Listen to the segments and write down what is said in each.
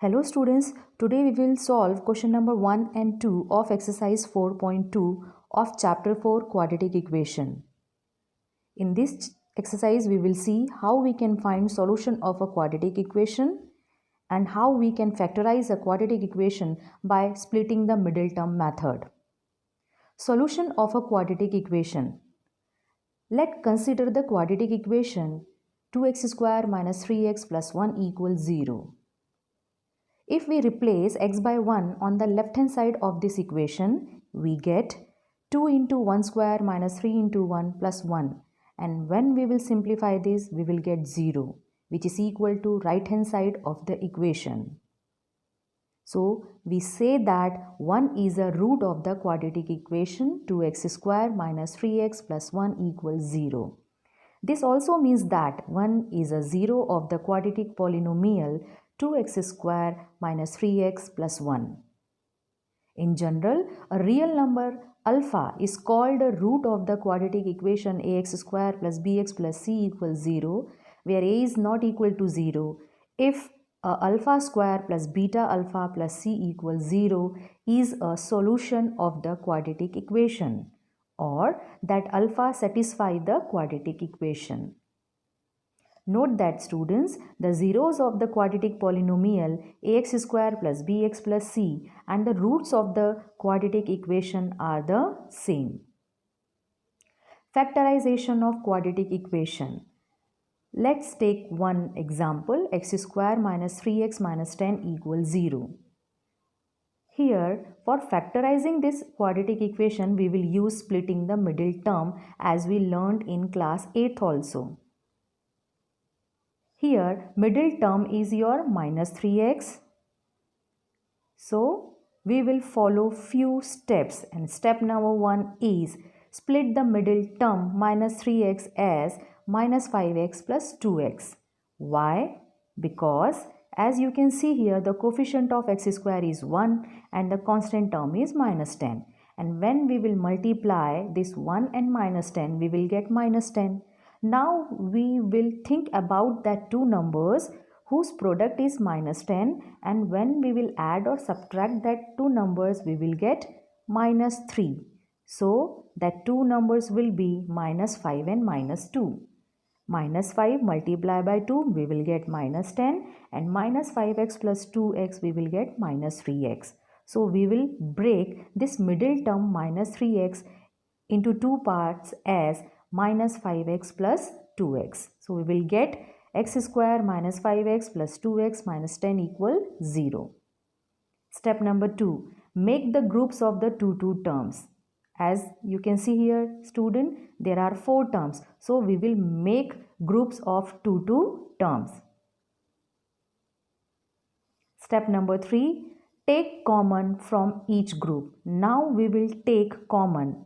Hello students, today we will solve question number 1 and 2 of exercise 4.2 of chapter 4 quadratic equation. In this exercise we will see how we can find solution of a quadratic equation and how we can factorize a quadratic equation by splitting the middle term method. Solution of a quadratic equation. Let's consider the quadratic equation 2x square minus 3x plus 1 equals 0. If we replace x by 1 on the left hand side of this equation, we get 2 into 1 square minus 3 into 1 plus 1. And when we will simplify this, we will get 0, which is equal to right hand side of the equation. So, we say that 1 is a root of the quadratic equation 2x square minus 3x plus 1 equals 0. This also means that 1 is a 0 of the quadratic polynomial 2x square minus 3x plus 1. In general, a real number alpha is called a root of the quadratic equation ax square plus bx plus c equals 0, where a is not equal to 0 if alpha square plus beta alpha plus c equals 0 is a solution of the quadratic equation, or that alpha satisfy the quadratic equation. Note that students, the zeros of the quadratic polynomial ax square plus bx plus c and the roots of the quadratic equation are the same. Factorization of quadratic equation. Let's take one example, x square minus 3x minus 10 equals 0. Here, for factorizing this quadratic equation, we will use splitting the middle term as we learned in class 8th also. Here, middle term is your minus 3x. So, we will follow few steps, and step number 1 is split the middle term minus 3x as minus 5x plus 2x. Why? Because as you can see here, the coefficient of x square is 1 and the constant term is minus 10. And when we will multiply this 1 and minus 10, we will get minus 10. Now we will think about that two numbers whose product is minus 10, and when we will add or subtract that two numbers, we will get minus 3. So that two numbers will be minus 5 and minus 2. Minus 5 multiplied by 2, we will get minus 10, and minus 5x plus 2x, we will get minus 3x. So we will break this middle term minus 3x into two parts as minus 5x plus 2x. So we will get x square minus 5x plus 2x minus 10 equal 0. Step number 2. Make the groups of the two terms. As you can see here, student, there are 4 terms. So we will make groups of two terms. Step number 3. Take common from each group. Now we will take common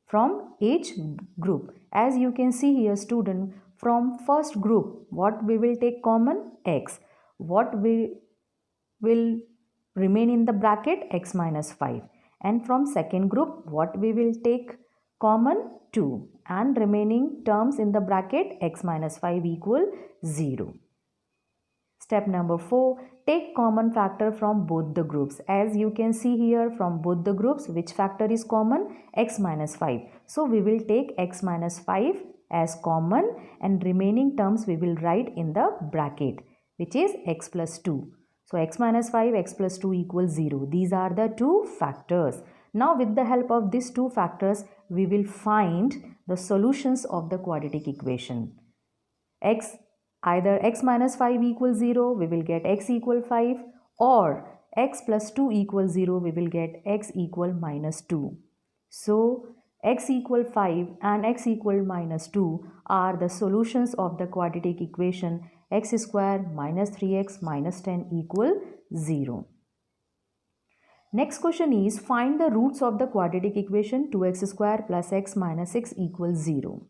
from each group. As you can see here, student, from first group, what we will take common? X. What we will remain in the bracket? X minus 5. And from second group, what we will take common? 2. And remaining terms in the bracket x minus 5 equal 0. Step number 4. Take common factor from both the groups. As you can see here, from both the groups, which factor is common? X minus 5. So we will take x minus 5 as common, and remaining terms we will write in the bracket, which is x plus 2. So x minus 5, x plus 2 equals 0. These are the two factors. Now with the help of these two factors, we will find the solutions of the quadratic equation. Either x minus 5 equals 0, we will get x equal 5, or x plus 2 equals 0, we will get x equal minus 2. So x equal 5 and x equal minus 2 are the solutions of the quadratic equation x square minus 3x minus 10 equal 0. Next question is, find the roots of the quadratic equation 2x square plus x minus 6 equals 0.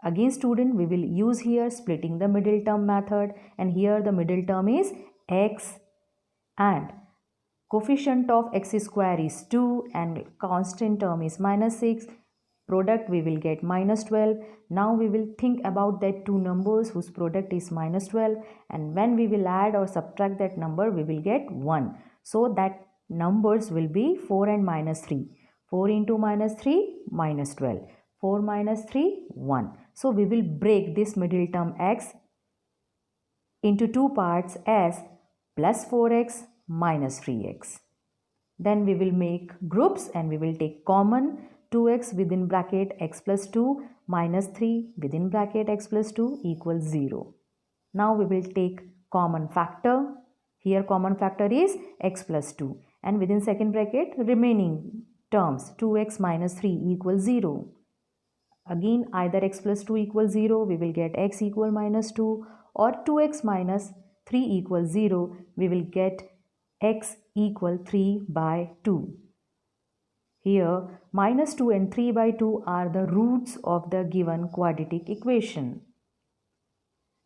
Again student, we will use here splitting the middle term method, and here the middle term is x and coefficient of x square is 2 and constant term is minus 6. product we will get minus 12. Now we will think about that two numbers whose product is minus 12, and when we will add or subtract that number we will get 1. So that numbers will be 4 and minus 3. 4 into minus 3 minus 12. 4 minus 3 1. So we will break this middle term x into two parts as plus 4x minus 3x. Then we will make groups and we will take common 2x within bracket x plus 2 minus 3 within bracket x plus 2 equals 0. Now we will take common factor. Here common factor is x plus 2 and within second bracket remaining terms 2x minus 3 equals 0. Again either x plus 2 equals 0, we will get x equal minus 2, or 2x minus 3 equals 0, we will get x equal 3 by 2. Here minus 2 and 3 by 2 are the roots of the given quadratic equation.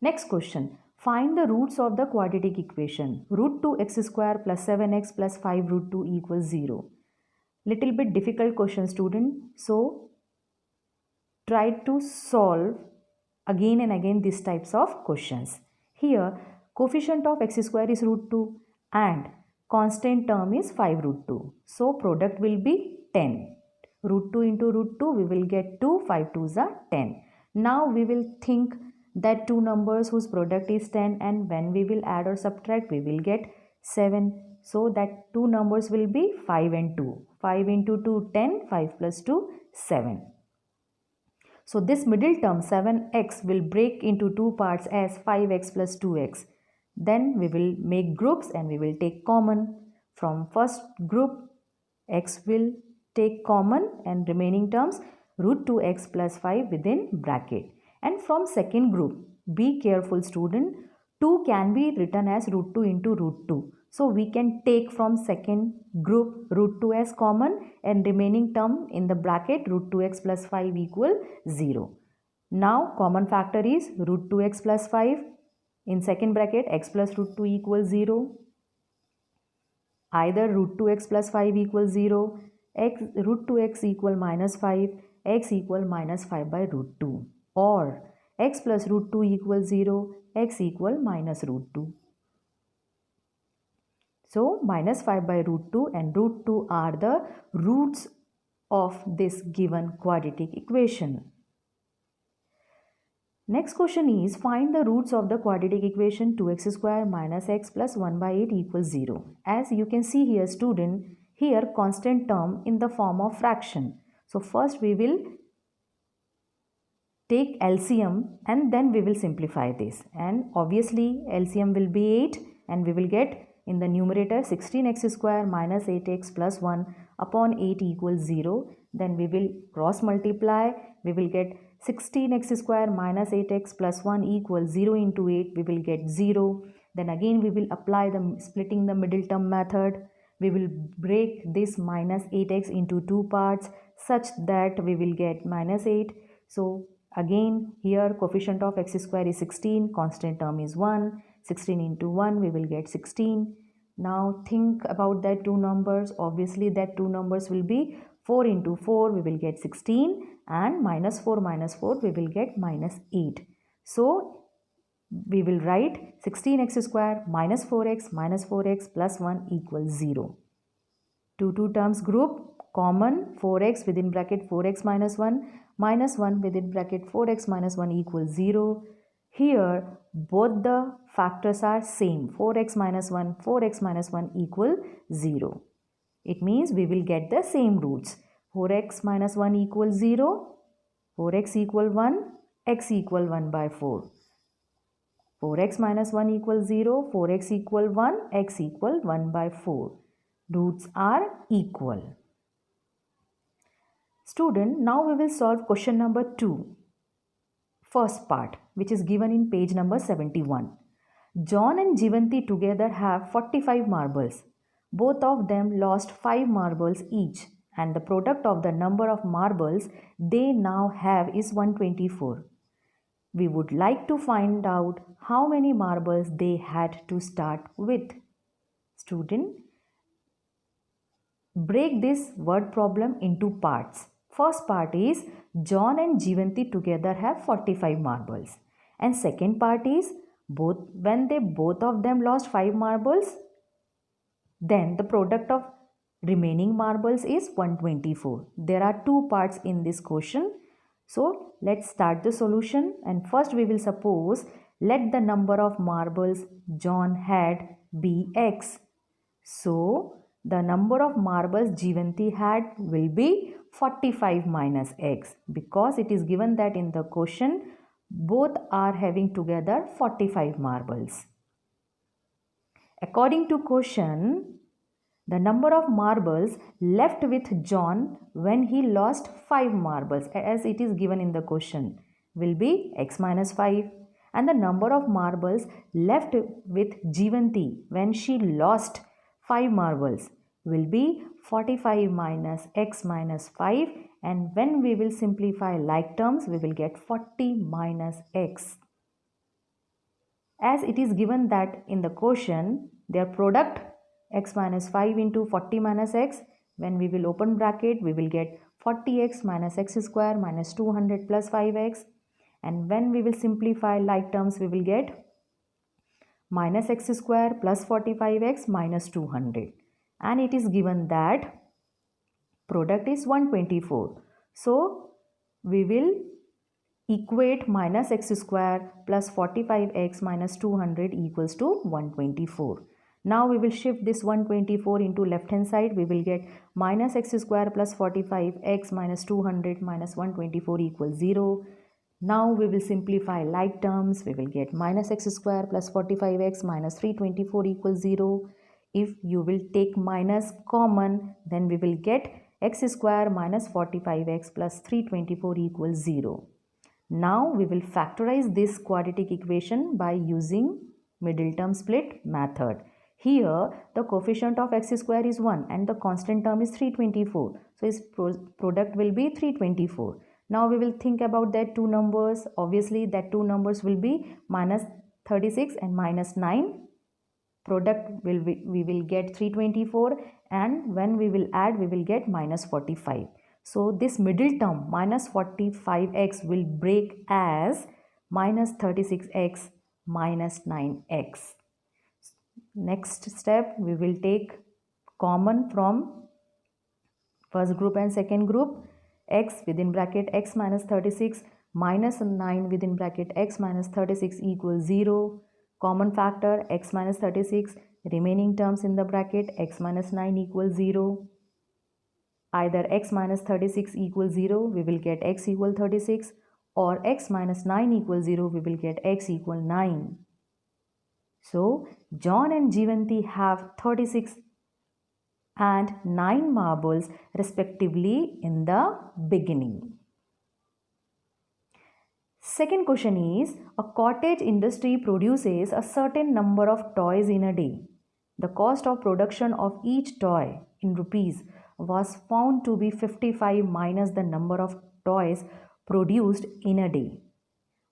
Next question. Find the roots of the quadratic equation. Root 2x square plus 7x plus 5 root 2 equals 0. Little bit difficult question, student. So try to solve again and again these types of questions. Here coefficient of x square is root 2 and constant term is 5 root 2. So product will be 10. Root 2 into root 2 we will get 2, 5 2s are 10. Now we will think that two numbers whose product is 10, and when we will add or subtract we will get 7. So that two numbers will be 5 and 2. 5 into 2 10, 5 plus 2 7. So this middle term 7x will break into two parts as 5x plus 2x. Then we will make groups and we will take common. From first group x will take common and remaining terms root 2x plus 5 within bracket. And from second group, be careful student, 2 can be written as root 2 into root 2. So we can take from second group root 2 as common and remaining term in the bracket root 2x plus 5 equal 0. Now common factor is root 2x plus 5. In second bracket x plus root 2 equals 0. Either root 2x plus 5 equals 0, root 2x equal minus 5, x equal minus 5 by root 2. Or x plus root 2 equals 0, x equal minus root 2. So minus 5 by root 2 and root 2 are the roots of this given quadratic equation. Next question is find the roots of the quadratic equation 2x square minus x plus 1 by 8 equals 0. As you can see here student, here constant term in the form of fraction. So first we will take LCM and then we will simplify this, and obviously LCM will be 8 and we will get in the numerator 16x square minus 8x plus 1 upon 8 equals 0. Then we will cross multiply, we will get 16x square minus 8x plus 1 equals 0 into 8, we will get 0. Then again we will apply the splitting the middle term method. We will break this minus 8x into two parts such that we will get minus 8. So again here coefficient of x square is 16, constant term is 1. 16 into 1 we will get 16. Now think about that two numbers. Obviously that two numbers will be 4 into 4 we will get 16 and minus 4 we will get minus 8. So we will write 16x square minus 4x plus 1 equals 0. Two terms group common 4x within bracket 4x minus 1 within bracket 4x minus 1 equals 0. Here both the factors are same, 4x minus 1 equal 0. It means we will get the same roots. 4x minus 1 equals 0, 4x equal 1, x equal 1 by 4. 4x minus 1 equals 0, 4x equal 1, x equal 1 by 4. Roots are equal. Student, now we will solve question number 2. First part, which is given in page number 71. John and Jivanti together have 45 marbles. Both of them lost 5 marbles each, and the product of the number of marbles they now have is 124. We would like to find out how many marbles they had to start with. Student, break this word problem into parts. First part is John and Jeevanti together have 45 marbles. And second part is when both of them lost 5 marbles, then the product of remaining marbles is 124. There are two parts in this question. So let's start the solution, and first we will suppose let the number of marbles John had be x. So the number of marbles Jeevanti had will be 45 minus x, because it is given that in the question both are having together 45 marbles. According to question, the number of marbles left with John when he lost 5 marbles, as it is given in the question, will be x minus 5. And the number of marbles left with Jeevanti when she lost 5 marbles will be 45 minus x minus 5. And when we will simplify like terms, we will get 40 minus x. As it is given that in the question, their product x minus 5 into 40 minus x, when we will open bracket, we will get 40x minus x square minus 200 plus 5x. And when we will simplify like terms, we will get minus x square plus 45x minus 200. And it is given that product is 124. So we will equate minus x square plus 45x minus 200 equals to 124. Now we will shift this 124 into left hand side. We will get minus x square plus 45x minus 200 minus 124 equals 0. Now we will simplify like terms. We will get minus x square plus 45x minus 324 equals 0. If you will take minus common, then we will get x square minus 45x plus 324 equals 0. Now we will factorize this quadratic equation by using middle term split method. Here the coefficient of x square is 1 and the constant term is 324. So its product will be 324. Now we will think about that two numbers. Obviously that two numbers will be minus 36 and minus 9. Product we will get 324, and when we will add we will get minus 45. So this middle term minus 45x will break as minus 36x minus 9x. Next step, we will take common from first group and second group. X within bracket x minus 36 minus 9 within bracket x minus 36 equals 0. Common factor x minus 36, remaining terms in the bracket x minus 9 equals 0. Either x minus 36 equals 0, we will get x equal 36, or x minus 9 equals 0, we will get x equal 9. So John and Jeevanti have 36 and 9 marbles respectively in the beginning. Second question is, a cottage industry produces a certain number of toys in a day. The cost of production of each toy in rupees was found to be 55 minus the number of toys produced in a day.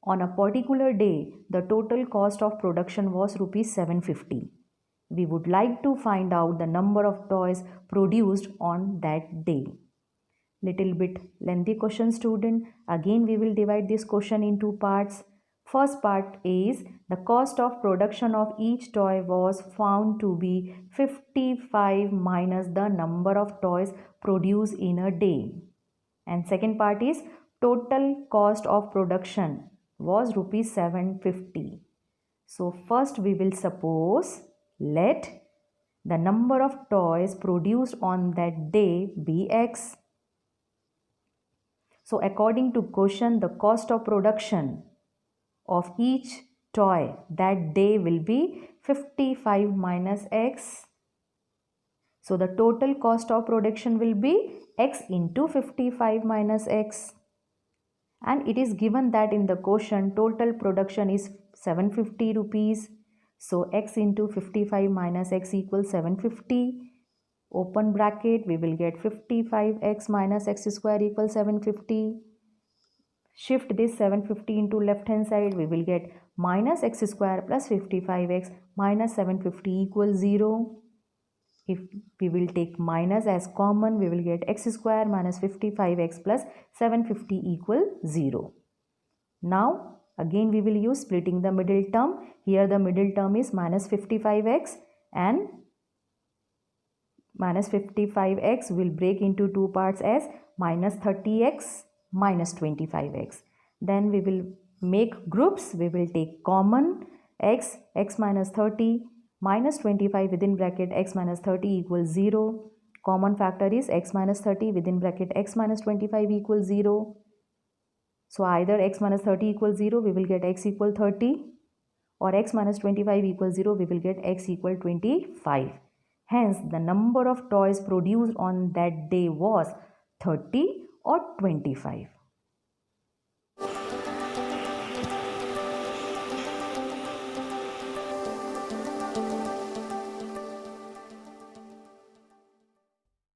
On a particular day, the total cost of production was rupees 750. We would like to find out the number of toys produced on that day. Little bit lengthy question, student. Again, we will divide this question in two parts. First part is the cost of production of each toy was found to be 55 minus the number of toys produced in a day. And second part is total cost of production was rupees 750. So first we will suppose let the number of toys produced on that day be x. So according to question, the cost of production of each toy that day will be 55 minus x. So the total cost of production will be x into 55 minus x. And it is given that in the question total production is 750 rupees. So x into 55 minus x equals 750. Open bracket, we will get 55x minus x square equals 750. Shift this 750 into left hand side, we will get minus x square plus 55x minus 750 equals 0. If we will take minus as common, we will get x square minus 55x plus 750 equal 0. Now again we will use splitting the middle term. Here the middle term is minus 55x, and minus 55x will break into two parts as minus 30x minus 25x. Then we will make groups. We will take common x minus 30 minus 25 within bracket x minus 30 equals 0. Common factor is x minus 30 within bracket x minus 25 equals 0. So either x minus 30 equals 0, we will get x equal 30, or x minus 25 equals 0, we will get x equal 25. Hence, the number of toys produced on that day was 30 or 25.